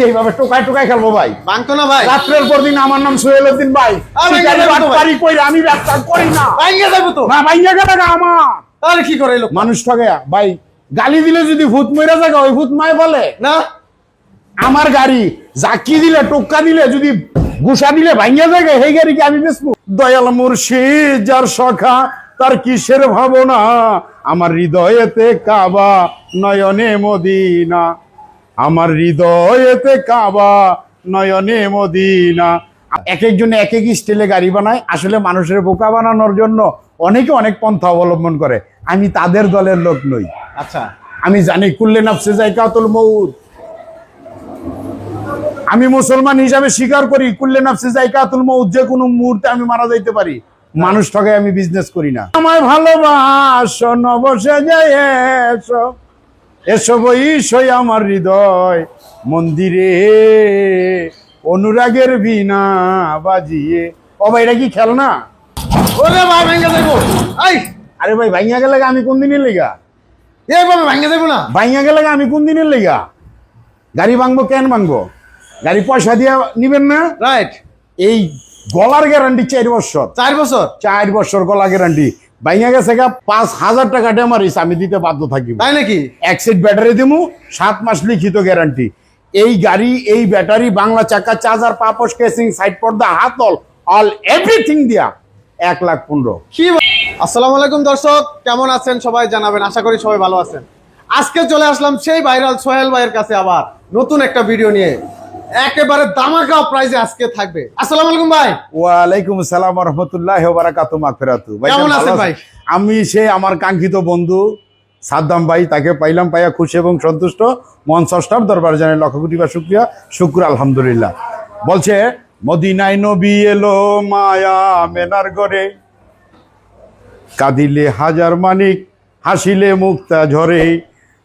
এইভাবে টোকায় টোকায় খেলবো ভাই, ভাঙতো না ভাই। রাত্রের পর দিন। আমার নাম সোহেল উদ্দিন ভাই, আমি ব্যবসা করি না। ভাঙিয়ে যাবো তো না ভাইয়া গেলে আমার তাহলে কি করে লোক মানুষ ঠকে ভাই। গালি দিলে যদি ভূত মরে যায় ওই ভূত মায় বলে না। আমার গাড়ি জাকি দিলে টোক্কা দিলে যদি গুসা দিলে ভাঙিয়া যায় সেই গাড়ি কি আমি বেচবো? দয়াল মুর্শিদ যার সখা তার কিসের ভাবনা, আমার হৃদয়েতে কাবা নয়নে মদিনা, আমার হৃদয়েতে কাবা নয়নে মদিনা। এক একজন এক এক স্টাইলে গাড়ি বানায়, আসলে মানুষের বোকা বানানোর জন্য অনেকে অনেক পন্থা অবলম্বন করে। আমি তাদের দলের লোক নই। আচ্ছা, আমি জানি কুল্লে নাফসে যায়কাতুল মউত। আমি মুসলমান হিসাবে স্বীকার করি কুল্লে নাফসে যায়কাতুল মউত, যে কোনো মুহূর্তে আমি মারা যাইতে পারি। মানুষ ঠকে আমি বিজনেস করি না। আমায় ভালোবাসো নবসে যায় এসো, এসো বইসই আমার হৃদয় মন্দিরে, অনুরাগের বীণা বাজিয়ে। ও ভাই এটা কি খেলনা? ওরে ভাই ভাঙিয়ে যাবো। এই আরে ভাই ভাইয়া গেলে আমি কোন দিনের লেগা? এইভাবে ভাঙিয়ে যাবো না। ভাইয়া গেলে আমি কোন দিনের লেগা? গাড়ি ভাঙবো কেন ভাঙবো? গাড়ি পয়সা দিয়ে নিবেন না? রাইট। এই গলার গ্যারান্টি 4 বছর। 4 বছর? 4 বছর গলা গ্যারান্টি। ভাইয়া গেছে 5,000 টাকা ডেমারিস আমি দিতে বাধ্য থাকি। তাই নাকি? এক সেট ব্যাটারি দিমু, 7 মাস লিখিত গ্যারান্টি। এই গাড়ি, এই ব্যাটারি, বাংলা চাকা, চার্জার, পাপোশ, কেসিং, সাইড পর্দা, হাতল, অল এভরিথিং দিয়া 1,15,000। কি আসসালামু আলাইকুম দর্শক, কেমন আছেন সবাই জানাবেন। আশা করি সবাই ভালো আছেন। আজকে চলে আসলাম সেই ভাইরাল সোহেল ভাইয়ের কাছে আবার নতুন একটা ভিডিও নিয়ে। একেবারে দামাকা প্রাইজে আজকে থাকবে। আসসালামু আলাইকুম ভাই। ওয়ালাইকুম আসসালাম ওয়া রাহমাতুল্লাহি ওয়া বারাকাতুহু। মাগফিরাতু। ভাই কেমন আছেন ভাই? আমি সেই আমার কাঙ্ক্ষিত বন্ধু সাদ্দাম ভাই, তাকে পাইলাম, পাইয়া খুশি এবং সন্তুষ্ট। মন সষ্টার দরবার জানাই লক্ষ কোটি বার শুকরিয়া, শুকর আলহামদুলিল্লাহ। বলছে মদিনায় নবী এলো মায়া মেনার গড়ে, কাঁদিলে হাজার মানিক হাসিলে মুক্তা ঝরে,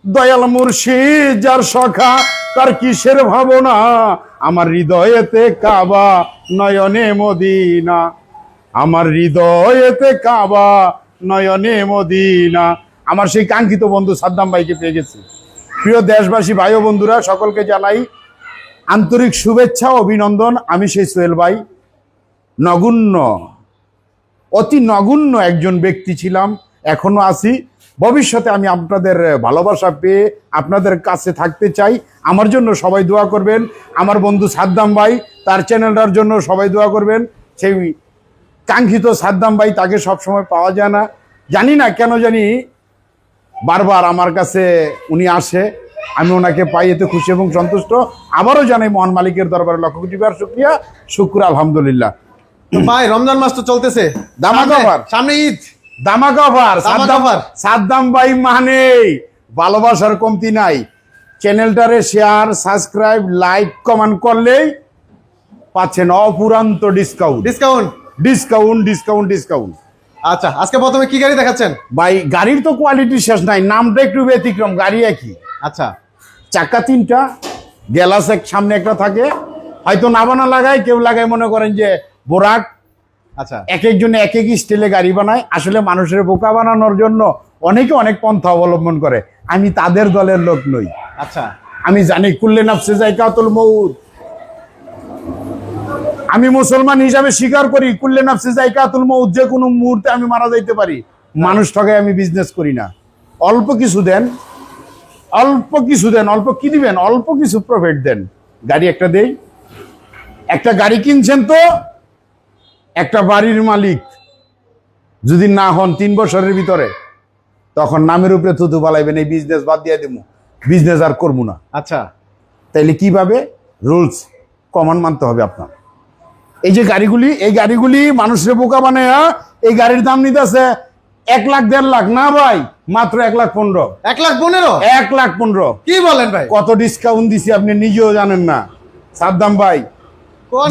দয়াল মুর্শিদ যার সখা তার কিসের ভাবনা, আমার হৃদয়েতে কাবা নয়নে মদিনা, আমার হৃদয়েতে কাবা নয়নে মদিনা। আমার সেই কাঙ্ক্ষিত বন্ধু সাদ্দাম ভাইকে পেয়ে গেছি। প্রিয় দেশবাসী ভাই ও বন্ধুরা, সকলকে জানাই আন্তরিক শুভেচ্ছা ও অভিনন্দন। আমি সেই সোহেল ভাই, নগণ্য, অতি নগণ্য একজন ব্যক্তি ছিলাম, এখনো আছি। ভবিষ্যতে আমি আপনাদের ভালোবাসা পেয়ে আপনাদের কাছে থাকতে চাই। আমার জন্য সবাই দোয়া করবেন। আমার বন্ধু সাদ্দাম ভাই, তার চ্যানেলটার জন্য সবাই দোয়া করবেন। সেই কাঙ্ক্ষিত সাদ্দাম ভাই, তাকে সবসময় পাওয়া যায় না, জানি না কেন জানি বারবার আমার কাছে উনি আসে, আমি ওনাকে পাই, এতে খুশি এবং সন্তুষ্ট। আবারও জানাই মহান মালিকের দরবারে লক্ষ কোটি বার শুকরিয়া, শুকর আলহামদুলিল্লাহ। ভাই রমজান মাস তো চলতেছে, ধামাকা অফার, সামনে ঈদ, ধামাকা অফার। সাদ্দাম ভাই মানে ভালোবাসার কমতি নাই। চ্যানেলটারে শেয়ার, সাবস্ক্রাইব, লাইক, কমেন্ট করলেই পাচ্ছেন অপুরান্ত discount discount discount discount discount. আচ্ছা, আজকে প্রথমে কি গাড়ি দেখাচ্ছেন ভাই? গাড়ির তো কোয়ালিটি শেষ নাই, নামটা একটু ব্যতিক্রম, গাড়ি একই। আচ্ছা, চাকা 3টা, গ্যালাস সামনে একটা থাকে, হয়তো নাবানা লাগায়, কেউ লাগায় মনে করেন যে বোরাক। আচ্ছা, এক একজনে এক এক স্টাইলে গাড়ি বানায়, আসলে মানুষের বোকা বানানোর জন্য অনেকে অনেক পন্থা অবলম্বন করে। আমি তাদের দলের লোক নই। আচ্ছা, আমি জানি কুল্লে নাফসে যায়কাতুল মউত। আমি মুসলমান হিসাবে স্বীকার করি কুল্লে নাফসে যায়কাতুল মউত, যে কোনো মুহূর্তে আমি মারা যাইতে পারি। মানুষ ঠকে আমি বিজনেস করি না। অল্প কিছু দেন, অল্প কিছু দেন, অল্প কি দিবেন, অল্প কিছু প্রফিট দেন। গাড়ি একটা দেই। একটা গাড়ি কিনছেন তো একটা বাড়ির মালিক যদি না হন 3 বছরের ভিতরে, তখন নামের উপরে থুতু বালাইবেন, এই বিজনেস বাদ দিয়ে দেবো, বিজনেস আর করবো না। আচ্ছা, তাইলে কিভাবে? রুলস কমন মানতে হবে আপনার। এই যে গাড়িগুলি, এই গাড়িগুলি মানুষের বোকা বানায়। এই গাড়ির দাম নিতেছে 1 লাখ 1.5 লাখ না ভাই, মাত্র 1,15,000। 1,15,000? 1,15,000 কি বলেন ভাই? কত ডিসকাউন্ট দিছি আপনি নিজেও জানেন না। সাদ্দাম ভাই,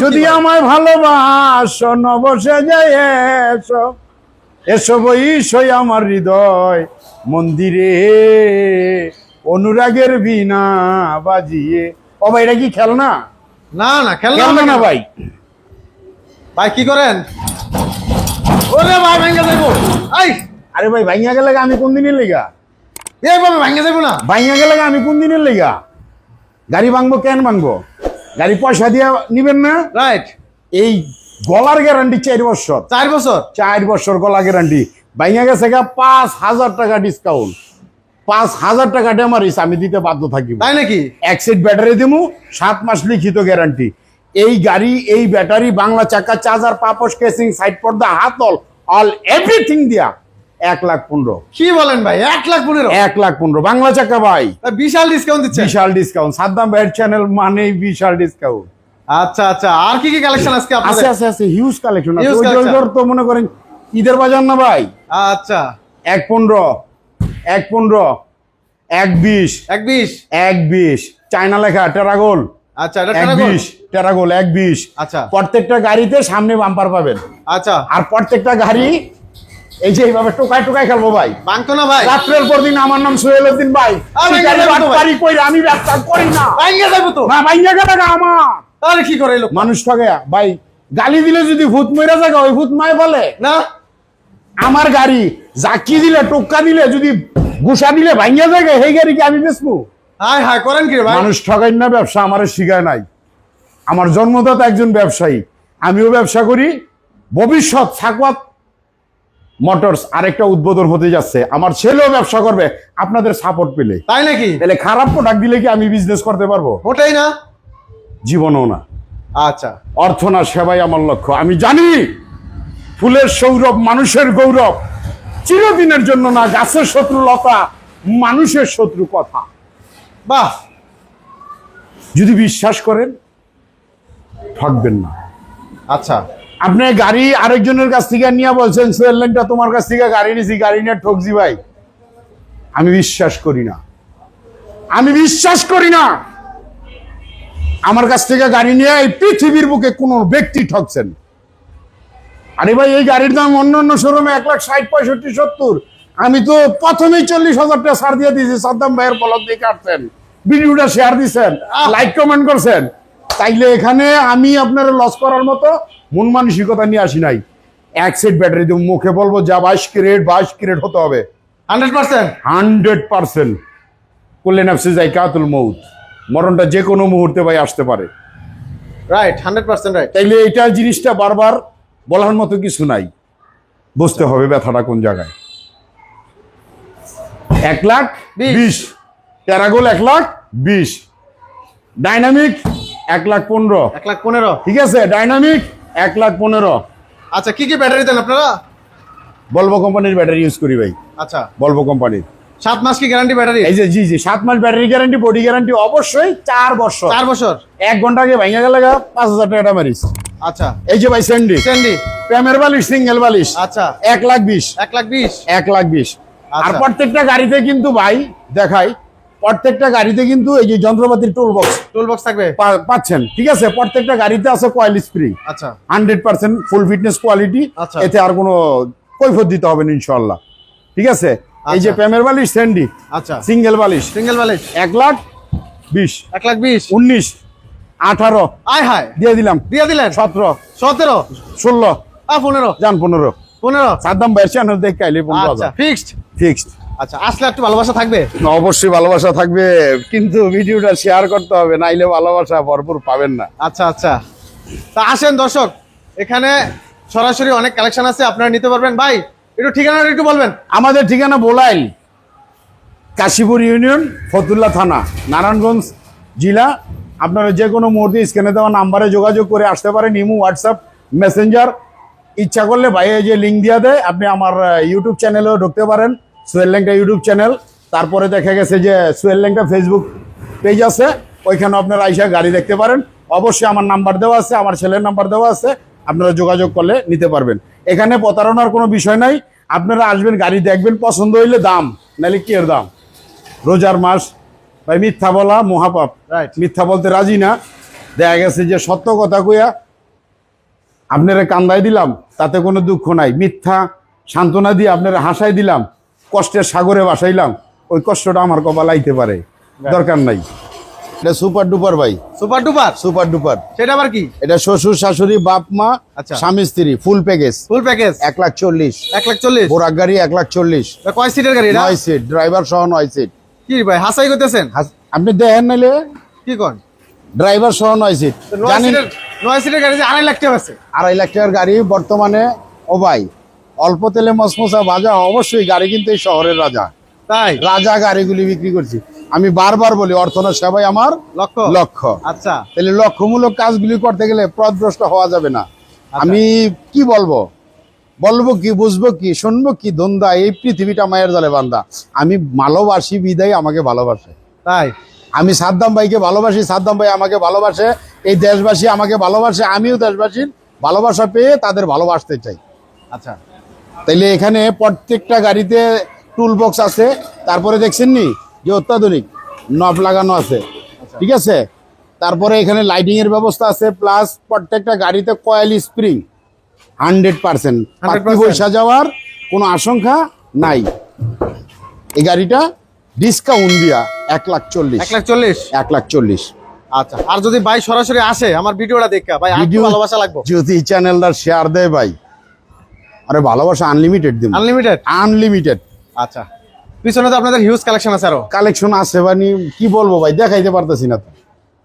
যদি কি ভাই? আমায় ভালোবাসো নবসে যায় এসো, এসো বইসই আমার হৃদয় মন্দিরে, অনুরাগের বীণা বাজিয়ে। ও ভাই এটা কি খেলনা? না না, খেলনা না ভাই। ভাই কি করেন? ওরে ভাই ভাঙিয়ে যাবো। এই আরে ভাই ভাইয়া গেলে আমি কোন দিনের লেগা? এইভাবে ভাঙিয়ে যাবো না। ভাইয়া গেলে আমি কোন দিনের লেগা? গাড়ি ভাঙবো কেন ভাঙবো? গাড়ি পয়সা দিয়ে নিবেন না, রাইট। এই গলার গ্যারান্টি 4 বছর, 4 বছর 4 বছর গলা গ্যারান্টি। বাইঙা গেছে গা 5,000 টাকা ডিসকাউন্ট, 5,000 টাকা ডেমারিস আমি দিতে বাধ্য থাকি। তাই নাকি? এক সেট ব্যাটারি দিমু, 7 মাস লিখিত গ্যারান্টি। এই গাড়ি, এই ব্যাটারি, বাংলা চাকা, চার্জার, পাপোশ, কেসিং, সাইড পর্দা, হাতল, অল এভরিথিং দিয়া 1,15,000। কি বলেন ভাই, 1,15,000? 1,15,000 বাংলা চাকা ভাই, বিশাল ডিসকাউন্ট দিচ্ছে। বিশাল ডিসকাউন্ট। সাদ্দাম ভাইয়ের চ্যানেল মানেই বিশাল ডিসকাউন্ট। আচ্ছা আচ্ছা, আর কি কি কালেকশন আজকে আছে আপনাদের? আছে আছে, হিউজ কালেকশন আছে। Huge ওই collection। তো মনে করেন ঈদের বাজার না ভাই। আচ্ছা, 1,15,000, 1,15,000, 1,20,000, 1,20,000। 1,20,000 চায়না লেখা টেরাগোল। আচ্ছা, এটা টেরাগোল। 1,20,000 টেরাগোল, 1,20,000। আচ্ছা প্রত্যেকটা গাড়িতে সামনে বাম্পার পাবেন। আচ্ছা, আর প্রত্যেকটা গাড়ি এই যে এইভাবে টোকায় টোকায় খেলবো ভাই। বাংতো না ভাই? রাত্রের পর দিন। আমার নাম সোহেল উদ্দিন ভাই। আমি শিকারি যাবো তো ভাই। বাটপারি কইরা আমি ব্যবসা করি না। ভাইঙ্গা যাবো তো। না ভাইয়া গেলে আমার তাহলে কি করে এই লোক? মানুষ ঠকে ভাই। গালি দিলে যদি ভূত মইরা জায়গা ওই ভূত মায় বলে না, আমার গাড়ি জাকি দিলে, টোক্কা দিলে, যদি গুসা দিলে ভাইয়া জায়গা, সেই গাড়ি কি আমি বেচবো? হাই হাই করেন কি রে ভাই? মানুষ ঠকাই না, ব্যবসা আমার শিখায় নাই। আমার জন্মদাতা একজন ব্যবসায়ী, আমিও ব্যবসা করি। ভবিষ্যৎ সাকওয়াত মোটরস আরেকটা উদ্বোধন হতে যাচ্ছে, আমার ছেলেও ব্যবসা করবে আপনাদের সাপোর্ট পেলে। তাই নাকি? তাহলে খারাপ প্রোডাক্ট দিলে কি আমি বিজনেস করতে পারবো? ওটাই না। জীবনও না। আচ্ছা, অর্থ না, সেবাই আমার লক্ষ্য। আমি জানি ফুলের সৌরভ মানুষের গৌরব, চিরদিনের জন্য না। গাছের শত্রু লতা, মানুষের শত্রু কথা। বাহ। যদি বিশ্বাস করেন ঠকবেন না। আচ্ছা, আপনি গাড়ি আরেকজনের কাছ থেকে নিয়ে বলছেন সোয়েল লাইনটা তোমার কাছ থেকে গাড়ি নিয়েছি, গাড়ি নিয়ে ঠকছি ভাই। আমি বিশ্বাস করি না, আমি বিশ্বাস করি না। আমার কাছ থেকে গাড়ি নিয়ে এই পৃথিবীর বুকে কোন ব্যক্তি ঠকছেন? আরে ভাই, এই গাড়ির দাম অন্য অন্য শোরুমে 1,60,000, 65,000, 70। আমি তো প্রথমেই 40,000 টাকা ছাড় দিয়ে দিয়েছি। সাদ্দাম ভাইয়ের ব্লগ দিয়ে কাটছেন, ভিডিওটা শেয়ার দিচ্ছেন, লাইক কমেন্ট করছেন। তাইলে এখানে আমি আপনার লস করার মতো মন মানসিকতা নিয়ে আসি নাই। এক সেট ব্যাটারি দিয়ে মুখে বলবো যা 22 ক্যারেট হতে হবে। 100%। 100% করলে নাফসে যাই কাতুল মৌত, মরণটা যে কোনো মুহূর্তে ভাই আসতে পারে। Right, 100% right. তাইলে এটা জিনিসটা বারবার বলার মতো কিছু নাই, বুঝতে হবে ব্যথাটা কোন জায়গায়। 1,20,000 টেরাগোল, 1,20,000 ডাইনামিক, 1,15,000 1,15,000। ঠিক আছে। ডাইনামিক 1,15,000। আচ্ছা, কি কি ব্যাটারি দেন আপনারা? বলবো কোম্পানির ব্যাটারি ইউজ করি ভাই, আচ্ছা, বলবো কোম্পানির। 7 মাস কি গ্যারান্টি ব্যাটারি? এই যে জি 7 মাস ব্যাটারি গ্যারান্টি, বডি গ্যারান্টি অবশ্যই 4 বছর। 4 বছর। 1 ঘন্টা আগে ভাঙা গেলে 5,000 টাকা মারিস। আচ্ছা, এই যে ভাই স্যান্ডি, স্যান্ডি প্রেমের বালিশ, সিঙ্গেল বালিশ, আচ্ছা 1,20,000। 1,20,000। 1,20,000। আর আচ্ছা। প্রত্যেকটা গাড়িতে কিন্তু ভাই দেখাই, প্রত্যেকটা গাড়িতে কিন্তু এই যে যন্ত্রপাতির টুল বক্স টুল বক্স থাকবে। পাচ্ছেন, ঠিক আছে। প্রত্যেকটা গাড়িতে আছে কয়েল স্প্রে, আচ্ছা 100% ফুল ফিটনেস কোয়ালিটি। আচ্ছা। এতে আর কোনো কৈফত দিতে হবে না ইনশাআল্লাহ, ঠিক আছে। এই যে আচ্ছা। প্রেমের বালিশ স্যান্ডি, আচ্ছা, সিঙ্গেল বালিশ, সিঙ্গেল ব্যালেন্স 1,20,000, 1,20,000। 19, 18 আয় হায়, দিয়ে দিলাম, দিয়ে দিলেন। 17, 17, 16, 15, যান 15। 15। সাদ্দাম ভাইয়ের চ্যানেল দেখে আইলে আচ্ছা, 15,000 ফিক্সড। ফিক্সড। আচ্ছা, আসলে একটু ভালোবাসা থাকবে। অবশ্যই ভালোবাসা থাকবে, কিন্তু ভিডিওটা শেয়ার করতে হবে, নাইলে ভালোবাসা ভরপুর পাবেন না। আচ্ছা আচ্ছা, তা আসেন দর্শক, এখানে সরাসরি অনেক কালেকশন আছে, আপনারা নিতে পারবেন। ভাই একটু ঠিকানাটা একটু বলবেন। আমাদের ঠিকানা বোলাইল, কাশীপুর ইউনিয়ন, ফতুল্লা থানা, নারায়ণগঞ্জ জেলা। আপনারা যে কোনো মুহূর্তে স্ক্রিনে দেওয়া নাম্বারে যোগাযোগ করে আসতে পারেন। Imo, WhatsApp, Messenger. ইচ্ছা করলে ভাই এই যে লিঙ্ক দিয়ে দেয়, আপনি আমার ইউটিউব চ্যানেলেও ঢুকতে পারেন, সোহেল ল্যাংটা ইউটিউব চ্যানেল। তারপরে দেখা গেছে যে সোহেল ল্যাংটা ফেসবুক পেজ আছে, ওইখানে আপনারা আইসা গাড়ি দেখতে পারেন। অবশ্যই আমার নাম্বার দেওয়া আছে, আমার ছেলের নাম্বার দেওয়া আছে, আপনারা যোগাযোগ করলে নিতে পারবেন। এখানে প্রতারণার কোনো বিষয় নাই। আপনারা আসবেন, গাড়ি দেখবেন, পছন্দ হইলে দাম, নাহলে কি এর দাম। রোজার মাস ভাই, মিথ্যা বলা মহাপাপ। রাইট। মিথ্যা বলতে রাজি না। দেখা গেছে যে সত্য কথা কইয়া আপনারা কান্দাই দিলাম, তাতে কোনো দুঃখ নাই। মিথ্যা সান্ত্বনা দিয়ে আপনারা হাসাই দিলাম, কষ্টের সাগরে বাসাইলাম, ওই কষ্টটা আমার কপালে আইতে পারে, দরকার নাই। এটা সুপার ডুপার ভাই, সুপার ডুপার। Super duper. সেটা আবার কি? এটা শ্বশুর শাশুড়ি বাপ মা আচ্ছা। স্বামী স্ত্রী ফুল প্যাকেজ, ফুল প্যাকেজ 1,40,000। 1,40,000। বোরাক গাড়ি 1,40,000। কয় সিটের গাড়ি এটা? 9 সিট, ড্রাইভার সহ 9 সিট। কি ভাই হাসাই করতেছেন? আপনি দেখেন নাইলে কি কোন? ড্রাইভার সহ 9 সিট। জানেন 9 সিটের গাড়ি যে 2.5 লাখ টাকা আছে। 2.5 লাখ টাকার গাড়ি বর্তমানে, ও ভাই অল্প তেলে মসমসা ভাজা, অবশ্যই গাড়ি কিন্তু এই শহরের রাজা। তাই রাজা গাড়িগুলি বিক্রি করছি। আমি বারবার বলি অর্থনা সেবাই আমার লক্ষ্য। লক্ষ্য। আচ্ছা, তাহলে লক্ষ্যমূলক কাজগুলি করতে গেলে পথভ্রষ্ট হওয়া যাবে না। আমি কি বলবো কি, বুঝবো কি, শুনবো কি, দ্বন্দ্বা, এই পৃথিবীটা মায়ের জালে বান্ধা। আমি ভালোবাসি বিদায় আমাকে ভালোবাসে। তাই আমি সাদ্দাম ভাইকে ভালোবাসি, সাদ্দাম ভাই আমাকে ভালোবাসে, এই দেশবাসী আমাকে ভালোবাসে, আমিও দেশবাসীর ভালোবাসা পেয়ে তাদের ভালোবাসতে চাই। আচ্ছা, তাইলে এখানে প্রত্যেকটা গাড়িতে টুল বক্স আছে। তারপরে দেখছেন নি যে অত্যাধুনিক নব লাগানো আছে, ঠিক আছে। তারপরে এখানে লাইটিং এর ব্যবস্থা আছে, প্লাস প্রত্যেকটা গাড়িতে কয়েল স্প্রিং 100%। পাতি পয়সা যাওয়ার কোনো আশঙ্কা নাই। এই গাড়িটা ডিসকাউন্ট দিয়া 1,40,000। 1,40,000। 1,40,000। আচ্ছা, আর যদি ভাই সরাসরি আসে আমার ভিডিওটা দেখা, ভাই আর ভালোবাসা লাগবে, যদি চ্যানেলটা শেয়ার দেয় ভাই, আরে ভালোবাসা আনলিমিটেড দিব। আনলিমিটেড। আচ্ছা, পিছনে তো আপনাদের হিউজ কালেকশন আছে, আরো কালেকশন আছে, মানে কি বলবো ভাই, দেখাইতে পারতেছি না তো।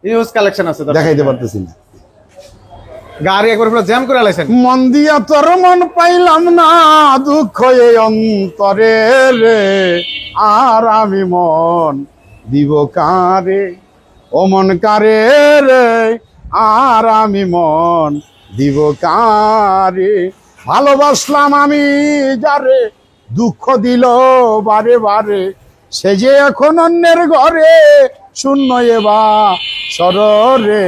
হিউজ কালেকশন আছে, দেখাইতে পারতেছি না। গাড়ি একবার পুরো জ্যাম করে লাইছেন। মন দিয়া তোর মন পাইলাম না, দুঃখ এই অন্তরে রে, আর আমি মন দিব কারে, ও মন কারে রে, আর আমি মন দিব কারে। ভালোবাসলাম আমি যারে, দুঃখ দিল বারে বারে, সে যে এখন অন্যের ঘরে, শূন্য এবা সররে,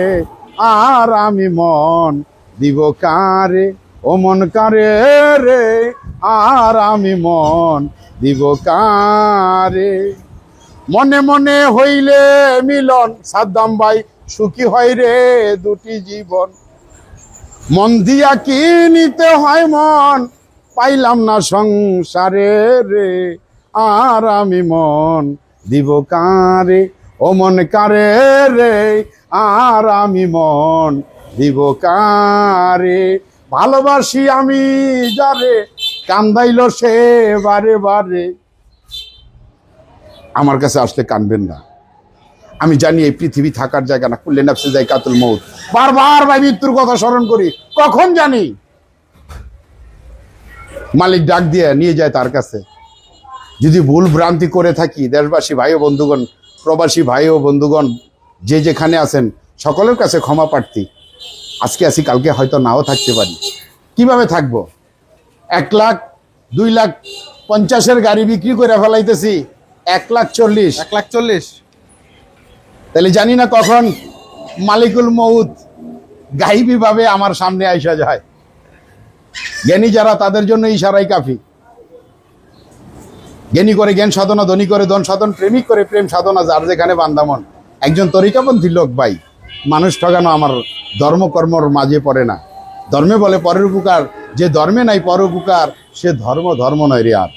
আর আমি মন দিব কারে, ও মন কারে রে, আর আমি মন দিব কারে। মনে মনে হইলে মিলন, সাদ্দাম ভাই সুখী হয় রে দুটি জীবন। মন দিয়া কি নিতে হয় মন, পাইলাম না সংসারে রে, আর আমি মন দিব কারে, ও মন কারে রে, আর আমি মন দিব কারে। ভালোবাসি আমি যারে, কান্দাইল সে বারে বারে। আমার কাছে আসলে কানবেন না, আমি জানি এই পৃথিবী থাকার জায়গা না, কুল্লে নাফসে যায়কাতুল মউত। বারবার ভাই মৃত্যুর কথা স্মরণ করি, কখন জানি মালিক ডাক দিয়ে নিয়ে যায় তার কাছে। যদি ভুল ভ্রান্তি করে থাকি, দেশবাসী ভাই ও বন্ধুগণ, প্রবাসী ভাই ও বন্ধুগণ, যে যেখানে আছেন সকলের কাছে ক্ষমা প্রার্থী। আজকে আসি, কালকে হয়তো নাও থাকতে পারি। কিভাবে থাকবো? 1,02,50,000 গাড়ি বিক্রি করে ফেলাইতেছি 1,40,000। 1,40,000। তাহলে জানি না কখন মালিকুল মউত গাইবি ভাবে আমার সামনে আইসা যায়। জ্ঞানী যারা, তাদের জন্য ইশারাই কাফি। জ্ঞানী করে জ্ঞান সাধনা, ধনী করে ধন সাধন, প্রেমিক করে প্রেম সাধনা, যার যেখানে বান্দামন। একজন তরিকাপন্থী লোক ভাই, মানুষ ঠগানো আমার ধর্মকর্মর মাঝে পড়ে না। ধর্মে বলে পরের উপকার, যে ধর্মে নাই পর উপকার, সে ধর্ম নয় রে। আর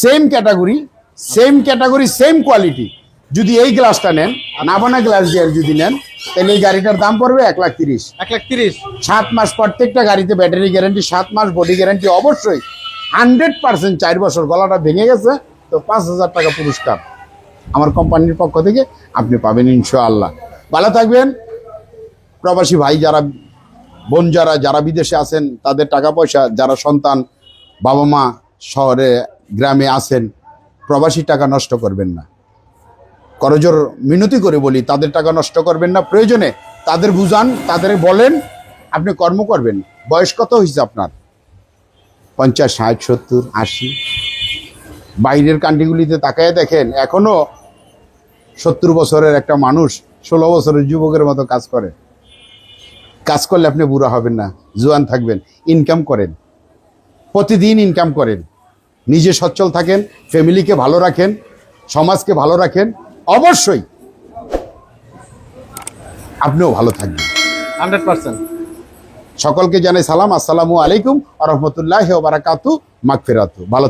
সেম ক্যাটাগরি, সেম কোয়ালিটি। যদি এই গ্লাসটা নেন, না বানা গ্লাস দিয়ে যদি নেন, তাহলে এই গাড়িটার দাম পড়বে 1,30,000। 1,30,000। 7 মাস প্রত্যেকটা গাড়িতে ব্যাটারি গ্যারান্টি, 7 মাস বডি গ্যারান্টি, অবশ্যই 100% 4 বছর। গলাটা ভেঙে গেছে তো 5,000 টাকা পুরস্কার আমার কোম্পানির পক্ষ থেকে আপনি পাবেন ইনশাআল্লাহ। ভালো থাকবেন। প্রবাসী ভাই যারা, বোন যারা বিদেশে আছেন, তাদের টাকা পয়সা, যারা সন্তান, বাবা মা শহরে গ্রামে আছেন, প্রবাসী টাকা নষ্ট করবেন না। করজোর মিনতি করে বলি, তাদের টাকা নষ্ট করবেন না। প্রয়োজনে তাদের বুঝান, তাদের বলেন, আপনি কর্ম করবেন। বয়স কত হয়েছে আপনার? 50, 60, 70, 80। বাইরের কান্ট্রিগুলিতে তাকায় দেখেন, এখনো 70 বছরের একটা মানুষ 16 বছরের যুবকের মতো কাজ করে। কাজ করলে আপনি বুড়া হবেন না, জোয়ান থাকবেন। ইনকাম করেন, প্রতিদিন ইনকাম করেন, নিজে সচ্ছল থাকেন, ফ্যামিলিকে ভালো রাখেন, সমাজকে ভালো রাখেন, অবশ্যই আপনিও ভালো থাকবেন 100%। সকলকে জানাই সালাম, আসসালামু আলাইকুম ওয়া রাহমাতুল্লাহি ওয়া বারাকাতুহু, মাগফিরাতু। ভালো